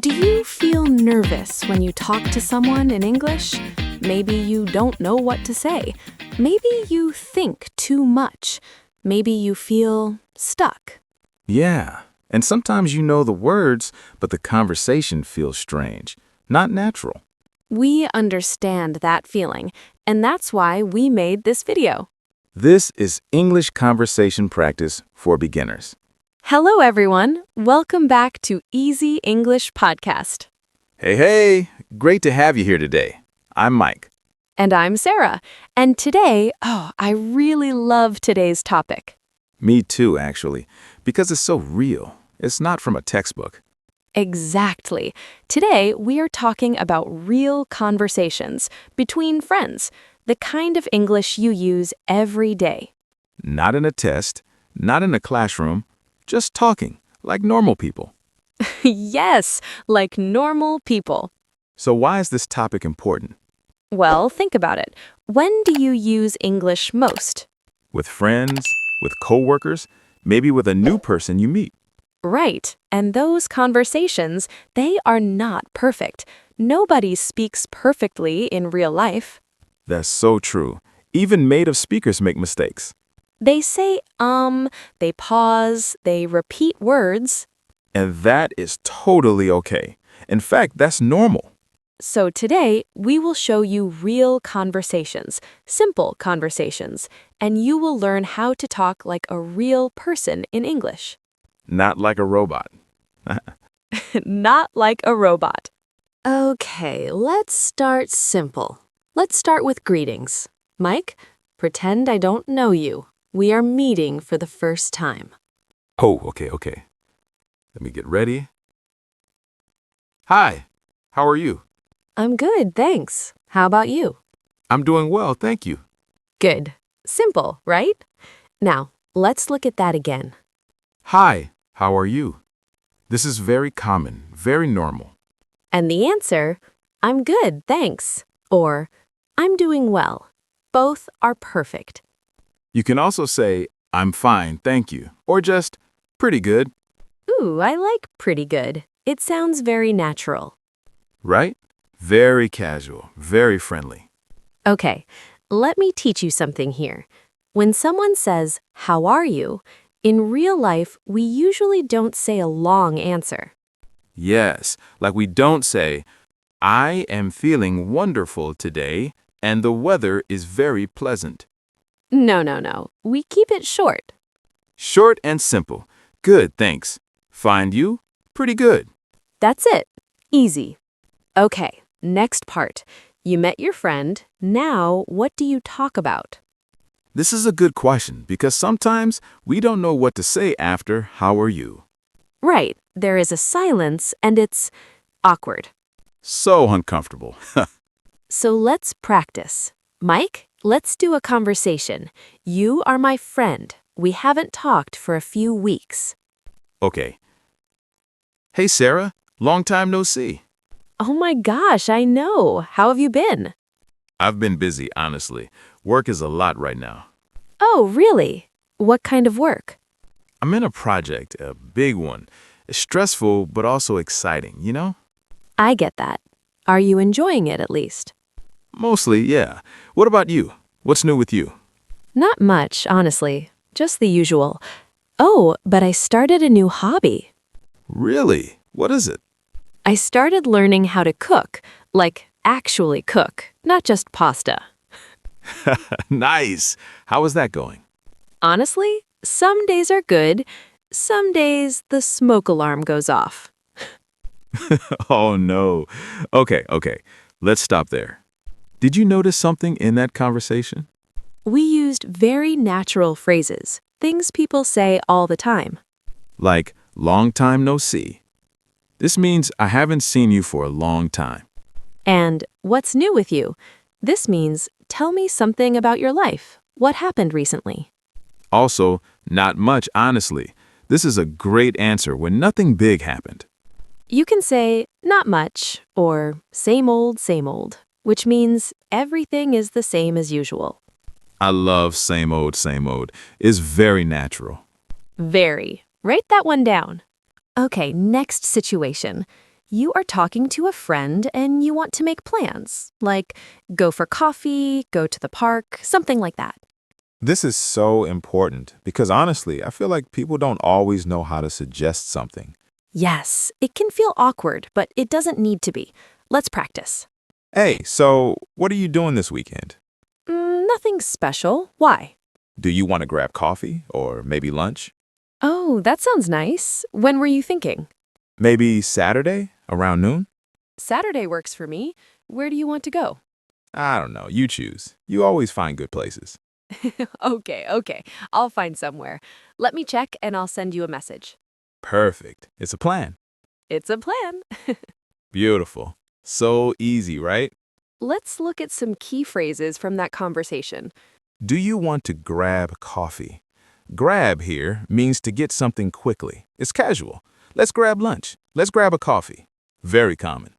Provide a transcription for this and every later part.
Do you feel nervous when you talk to someone in English? Maybe you don't know what to say. Maybe you think too much. Maybe you feel stuck. Yeah, and sometimes you know the words, but the conversation feels strange, not natural. We understand that feeling, and that's why we made this video. This is English conversation practice for beginners. Hello, everyone. Welcome back to Easy English Podcast. Hey, great to have you here today. I'm Mike. And I'm Sarah. And today, I really love today's topic. Me too, actually, because it's so real. It's not from a textbook. Exactly. Today, we are talking about real conversations between friends, the kind of English you use every day. Not in a test, not in a classroom, just talking, like normal people. Yes, like normal people. So why is this topic important? Well, think about it. When do you use English most? With friends, with coworkers, maybe with a new person you meet. Right. And those conversations, they are not perfect. Nobody speaks perfectly in real life. That's so true. Even native speakers make mistakes. They say, they pause, they repeat words. And that is totally okay. In fact, that's normal. So today, we will show you real conversations, simple conversations, and you will learn how to talk like a real person in English. Not like a robot. Not like a robot. Okay, let's start simple. Let's start with greetings. Mike, pretend I don't know you. We are meeting for the first time. Oh, okay. Let me get ready. Hi, how are you? I'm good, thanks. How about you? I'm doing well, thank you. Good. Simple, right? Now, let's look at that again. Hi, how are you? This is very common, very normal. And the answer, I'm good, thanks. Or, I'm doing well. Both are perfect. You can also say, I'm fine, thank you, or just, pretty good, Ooh, I like pretty good. It sounds very natural. right? Very casual, very friendly. Okay, let me teach you something here. When someone says, how are you? In real life, we usually don't say a long answer. Yes, like we don't say, I am feeling wonderful today, and the weather is very pleasant. No. We keep it short. Short and simple. Good, thanks. Find you? Pretty good. That's it. Easy. Okay, next part. You met your friend. Now, what do you talk about? This is a good question because sometimes we don't know what to say after how are you. Right, there is a silence and it's awkward. So uncomfortable. So let's practice. Mike, let's do a conversation. You are my friend. We haven't talked for a few weeks. Okay. Hey, Sarah, long time no see. Oh my gosh, I know. How have you been? I've been busy, honestly. Work is a lot right now. Oh, really? What kind of work? I'm in a project, a big one. It's stressful, but also exciting, you know? I get that. Are you enjoying it at least? Mostly, yeah. What about you? What's new with you? Not much, honestly. Just the usual. Oh, but I started a new hobby. Really? What is it? I started learning how to cook, like actually cook, not just pasta. Nice. How is that going? Honestly, some days are good, some days the smoke alarm goes off. Oh, no. Okay. Let's stop there. Did you notice something in that conversation? We used very natural phrases, things people say all the time. Like, long time no see. This means I haven't seen you for a long time. And what's new with you? This means tell me something about your life. What happened recently? Also, not much, honestly. This is a great answer when nothing big happened. You can say not much or same old, which means everything is the same as usual. I love same old. It's very natural. Very. Write that one down. Okay, next situation. You are talking to a friend and you want to make plans, like go for coffee, go to the park, something like that. This is so important because honestly, I feel like people don't always know how to suggest something. Yes, it can feel awkward, but it doesn't need to be. Let's practice. Hey, so what are you doing this weekend? Nothing special. Why? Do you want to grab coffee or maybe lunch? Oh, that sounds nice. When were you thinking? Maybe Saturday around noon? Saturday works for me. Where do you want to go? I don't know, you choose. You always find good places. Okay. I'll find somewhere. Let me check and I'll send you a message. Perfect. It's a plan. It's a plan. Beautiful. So easy, right? Let's look at some key phrases from that conversation. Do you want to grab coffee? Grab here means to get something quickly. It's casual. Let's grab lunch. Let's grab a coffee. Very common.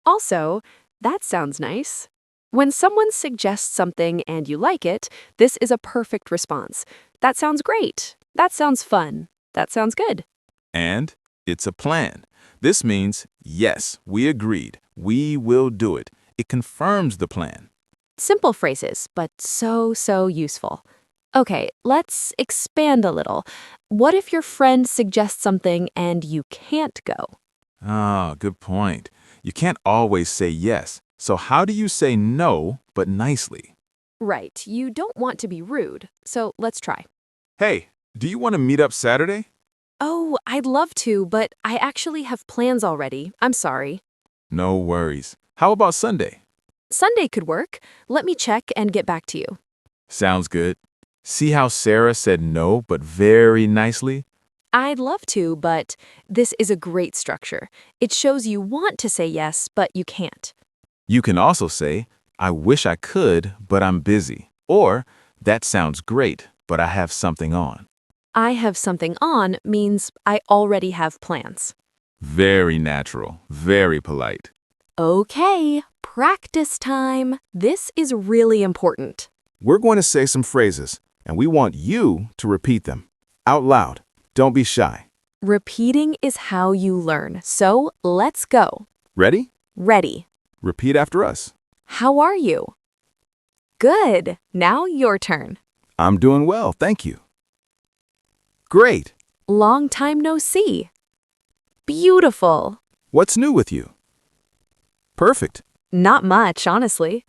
Also, that sounds nice. When someone suggests something and you like it, this is a perfect response. That sounds great. That sounds fun. That sounds good. And it's a plan. This means, yes, we agreed. We will do it. It confirms the plan. Simple phrases, but so useful. Okay, let's expand a little. What if your friend suggests something and you can't go? Good point. You can't always say yes. So how do you say no, but nicely? Right, you don't want to be rude, so let's try. Hey, do you want to meet up Saturday? Oh, I'd love to, but I actually have plans already. I'm sorry. No worries. How about Sunday? Sunday could work. Let me check and get back to you. Sounds good. See how Sarah said no, but very nicely? I'd love to, but this is a great structure. It shows you want to say yes, but you can't. You can also say, I wish I could, but I'm busy. Or, that sounds great, but I have something on. I have something on means I already have plans. Very natural, very polite. Okay, practice time. This is really important. We're going to say some phrases, and we want you to repeat them. Out loud. Don't be shy. Repeating is how you learn, so let's go. Ready? Ready. Repeat after us. How are you? Good. Now your turn. I'm doing well, thank you. Great. Long time no see. Beautiful. What's new with you? Perfect. Not much, honestly.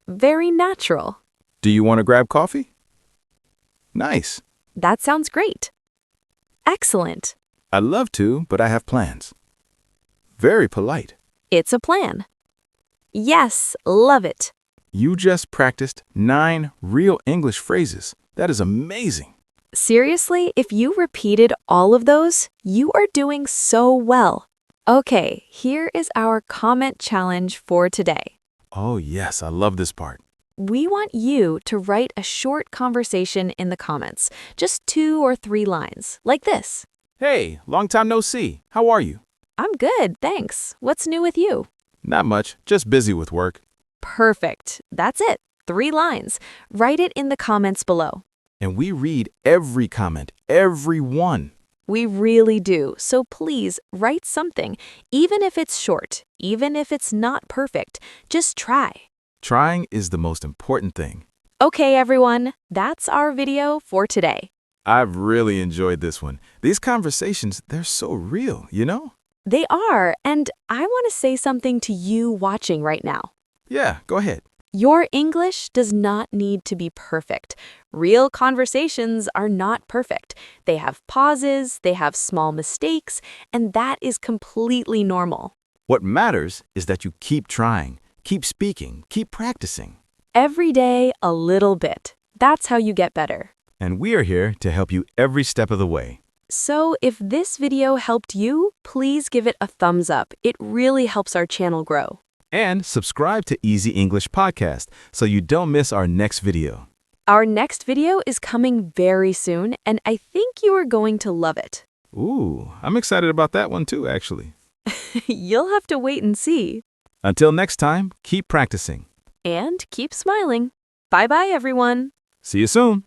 Very natural. Do you want to grab coffee? Nice. That sounds great. Excellent. I'd love to, but I have plans. Very polite. It's a plan. Yes, love it. You just practiced 9 real English phrases. That is amazing. Seriously, if you repeated all of those, you are doing so well. Okay, here is our comment challenge for today. Oh yes, I love this part. We want you to write a short conversation in the comments, just 2 or 3 lines, like this. Hey, long time no see. How are you? I'm good, thanks. What's new with you? Not much, just busy with work. Perfect. That's it. 3 lines. Write it in the comments below. And we read every comment, every one. We really do. So please write something, even if it's short, even if it's not perfect. Just try. Trying is the most important thing. Okay, everyone. That's our video for today. I've really enjoyed this one. These conversations, they're so real, you know? They are, and I want to say something to you watching right now. Yeah, go ahead. Your English does not need to be perfect. Real conversations are not perfect. They have pauses, they have small mistakes, and that is completely normal. What matters is that you keep trying, keep speaking, keep practicing. Every day, a little bit. That's how you get better. And we are here to help you every step of the way. So if this video helped you, please give it a thumbs up. It really helps our channel grow. And subscribe to Easy English Podcast so you don't miss our next video. Our next video is coming very soon, and I think you are going to love it. Ooh, I'm excited about that one too, actually. You'll have to wait and see. Until next time, keep practicing. And keep smiling. Bye-bye, everyone. See you soon.